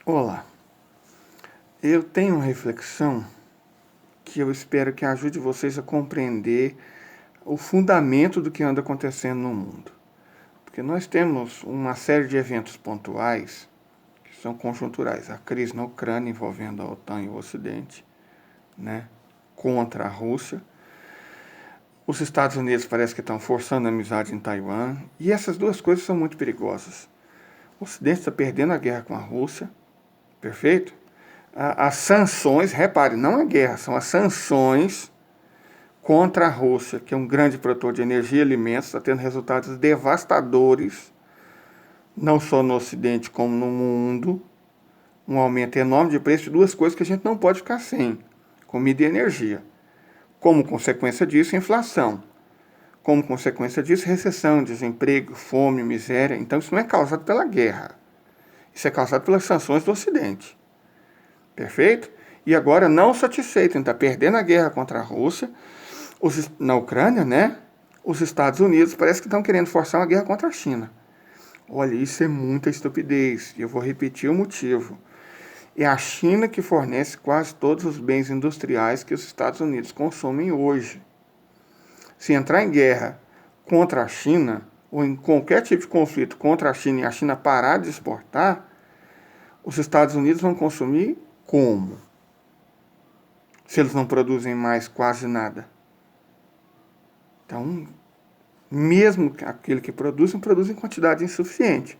Olá, eu tenho uma reflexão que eu espero que ajude vocês a compreender o fundamento do que anda acontecendo no mundo. Porque nós temos uma série de eventos pontuais que são conjunturais. A crise na Ucrânia envolvendo a OTAN e o Ocidente, né, contra a Rússia. Os Estados Unidos parece que estão forçando a amizade em Taiwan. E essas duas coisas são muito perigosas. O Ocidente está perdendo a guerra com a Rússia, perfeito? As sanções, repare, não é guerra, são as sanções contra a Rússia, que é um grande produtor de energia e alimentos, está tendo resultados devastadores, não só no Ocidente como no mundo. Um aumento enorme de preço de duas coisas que a gente não pode ficar sem: comida e energia. Como consequência disso, inflação. Como consequência disso, recessão, desemprego, fome, miséria. Então isso não é causado pela guerra. Isso é causado pelas sanções do Ocidente. Perfeito? E agora, não satisfeito em estar perdendo a guerra contra a Rússia, na Ucrânia, né? Os Estados Unidos parece que estão querendo forçar uma guerra contra a China. Olha, isso é muita estupidez. E eu vou repetir o motivo. É a China que fornece quase todos os bens industriais que os Estados Unidos consomem hoje. Se entrar em guerra contra a China, ou em qualquer tipo de conflito contra a China e a China parar de exportar, os Estados Unidos vão consumir como? Se eles não produzem mais quase nada. Então, mesmo aquele que produz em quantidade insuficiente.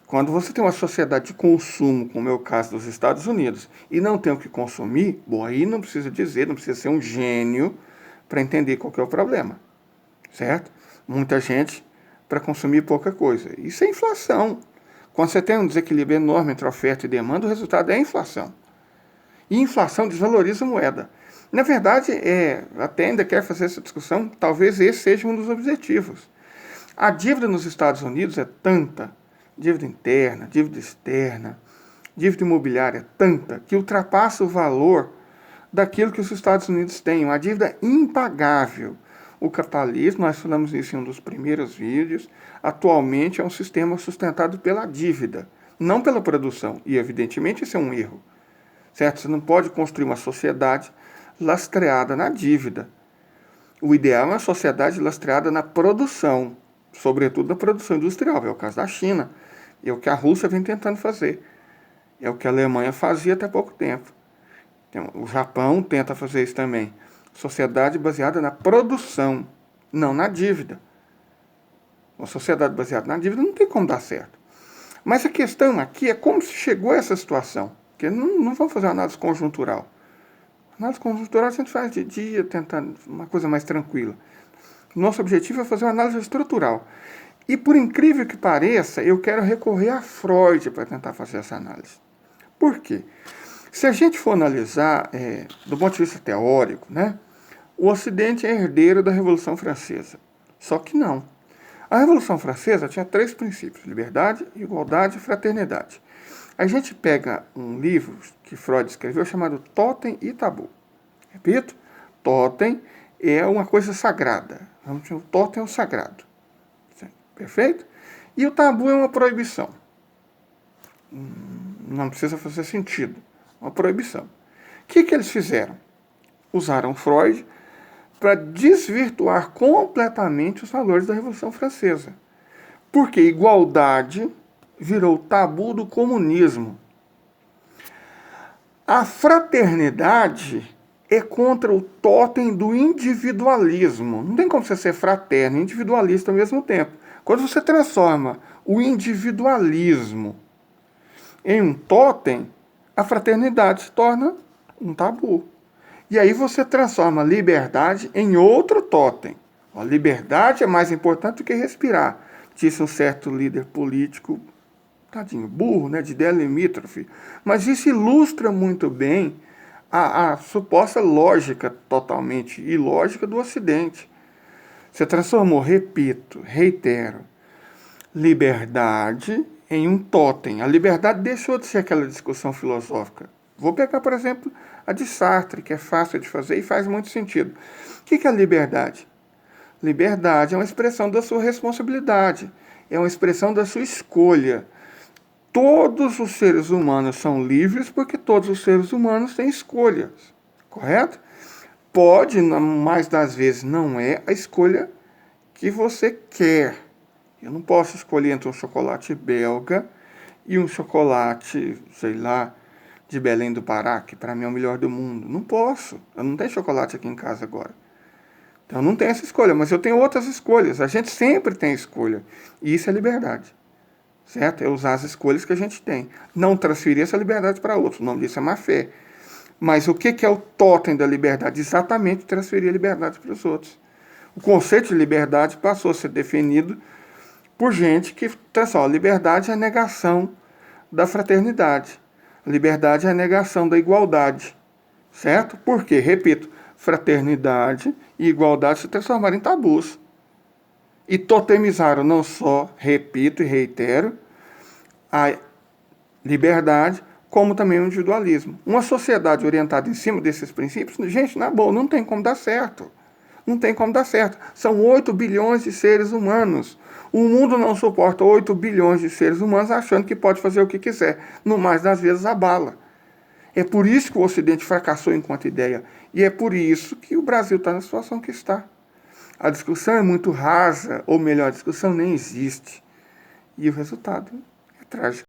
Quando você tem uma sociedade de consumo, como é o caso dos Estados Unidos, e não tem o que consumir, bom, aí não precisa dizer, não precisa ser um gênio para entender qual que é o problema, certo? Muita gente para consumir pouca coisa. Isso é inflação. Quando você tem um desequilíbrio enorme entre oferta e demanda, o resultado é a inflação. E inflação desvaloriza a moeda. Na verdade, até ainda quero fazer essa discussão, talvez esse seja um dos objetivos. A dívida nos Estados Unidos é tanta, dívida interna, dívida externa, dívida imobiliária é tanta, que ultrapassa o valor daquilo que os Estados Unidos têm, uma dívida impagável. O capitalismo, nós falamos isso em um dos primeiros vídeos, atualmente é um sistema sustentado pela dívida, não pela produção. E, evidentemente, isso é um erro. Certo? Você não pode construir uma sociedade lastreada na dívida. O ideal é uma sociedade lastreada na produção, sobretudo na produção industrial. É o caso da China, é o que a Rússia vem tentando fazer. É o que a Alemanha fazia até pouco tempo. Então, o Japão tenta fazer isso também. Sociedade baseada na produção, não na dívida. Uma sociedade baseada na dívida não tem como dar certo. Mas a questão aqui é como se chegou a essa situação. Porque não vamos fazer uma análise conjuntural. Análise conjuntural a gente faz de dia, tentando uma coisa mais tranquila. Nosso objetivo é fazer uma análise estrutural. E por incrível que pareça, eu quero recorrer a Freud para tentar fazer essa análise. Por quê? Se a gente for analisar do ponto de vista teórico, né, o Ocidente é herdeiro da Revolução Francesa. Só que não. A Revolução Francesa tinha 3 princípios: liberdade, igualdade e fraternidade. A gente pega um livro que Freud escreveu chamado Totem e Tabu. Repito, totem é uma coisa sagrada. O totem é o sagrado. Perfeito? E o tabu é uma proibição. Não precisa fazer sentido. Uma proibição. O que eles fizeram? Usaram Freud para desvirtuar completamente os valores da Revolução Francesa. Porque igualdade virou tabu do comunismo. A fraternidade é contra o totem do individualismo. Não tem como você ser fraterno e individualista ao mesmo tempo. Quando você transforma o individualismo em um totem, a fraternidade se torna um tabu. E aí você transforma a liberdade em outro totem. A liberdade é mais importante do que respirar, disse um certo líder político, tadinho, burro, né, de ideia limítrofe. Mas isso ilustra muito bem a suposta lógica totalmente ilógica do Ocidente. Você transformou, repito, reitero, liberdade em um totem. A liberdade deixou de ser aquela discussão filosófica. Vou pegar, por exemplo, a de Sartre, que é fácil de fazer e faz muito sentido. O que é a liberdade? Liberdade é uma expressão da sua responsabilidade, é uma expressão da sua escolha. Todos os seres humanos são livres porque todos os seres humanos têm escolhas, correto? Pode, mais das vezes não é a escolha que você quer. Eu não posso escolher entre um chocolate belga e um chocolate, sei lá, de Belém do Pará, que para mim é o melhor do mundo. Não posso. Eu não tenho chocolate aqui em casa agora. Então eu não tenho essa escolha, mas eu tenho outras escolhas. A gente sempre tem escolha. E isso é liberdade. Certo? É usar as escolhas que a gente tem. Não transferir essa liberdade para outros. O nome disso é má fé. Mas o que é o totem da liberdade? Exatamente transferir a liberdade para os outros. O conceito de liberdade passou a ser definido por gente que transforma a liberdade é a negação da fraternidade. A liberdade é a negação da igualdade. Certo? Por quê? Repito, fraternidade e igualdade se transformaram em tabus. E totemizaram não só, repito e reitero, a liberdade, como também o individualismo. Uma sociedade orientada em cima desses princípios, gente, na boa, não tem como dar certo. Não tem como dar certo. São 8 bilhões de seres humanos. O mundo não suporta 8 bilhões de seres humanos achando que pode fazer o que quiser. No mais das vezes abala. É por isso que o Ocidente fracassou enquanto ideia. E é por isso que o Brasil está na situação que está. A discussão é muito rasa, ou melhor, a discussão nem existe. E o resultado é trágico.